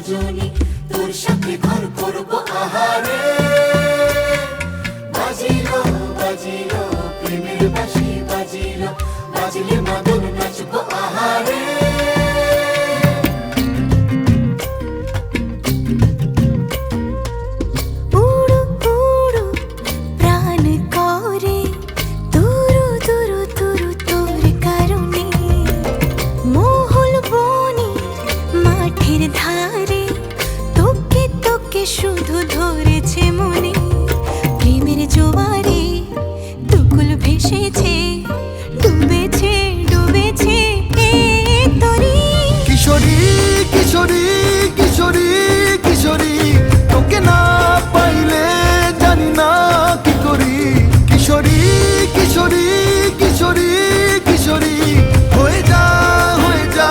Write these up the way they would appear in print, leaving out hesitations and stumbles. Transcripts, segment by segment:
সজনী, তোর সাথে ঘর করবো আহারে। বাজিলো বাজিলো প্রেমের বাঁশি, বাজিলো বাজলে মাদল নাচবো আহারে। শুধু ধরেছে মনে প্রেমের জোয়ারে, দুকুল ভেসেছে, ডুবেছে ডুবেছে তরি। কিশোরী কিশোরী কিশোরী কিশোরী, তোকে না পাইলে জানি না কি করি। কিশোরী কিশোরী কিশোরী কিশোরী, হয়ে যা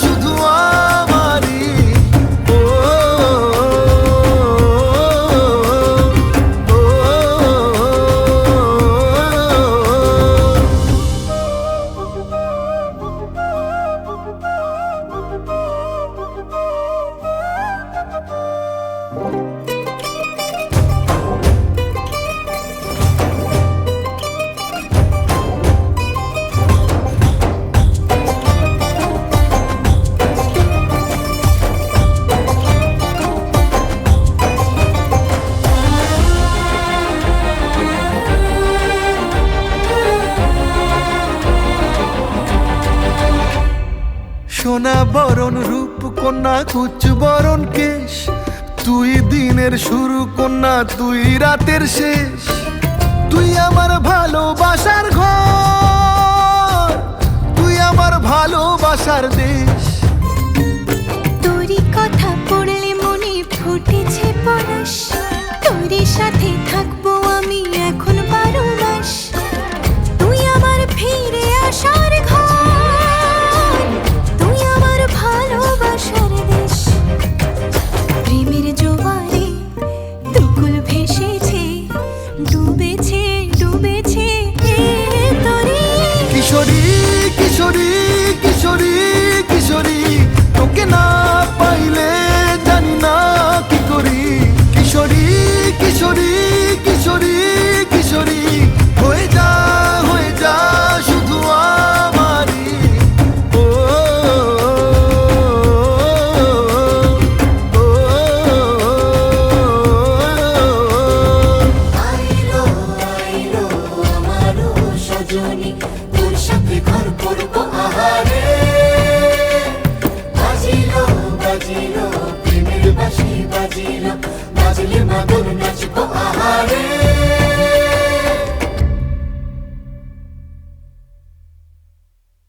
শুধু আমারই। ও সোনা বরণ রূপ কন্যা, কুচ বরণ কেশ, তুই দিনের শুরু কন্যা, তুই রাতের শেষ। তুই আমার ভালোবাসার ঘর, তুই আমার ভালোবাসার দেশ। তোরই কথা পড়লে মনে ফুটেছে পরশ, তোরই সাথে থাকবো আমি এখন 12 মাস। তুই আমার ফিরে আসার ঘর, তুই আমার ভালোবাসার দেশ। প্রেমের জোয়ারে দুকুল ভেসেছে, ডুবেছে ডুবেছে তরি। কিশোরী কিশোরী কিশোরী কিশোরী, তোকে না পাইলে জানি না কি করি। কিশোরী কিশোরী কিশোরী কিশোরী, হয়ে যা শুধু আমারই। ও আইলো আইলো আমারও সজনী, তোর সাথে ঘর করবো আহারে। বাজিলো বাজিলো প্রেমের বাঁশি, বাজিলো বাজলে মাদল নাচবো আহারে।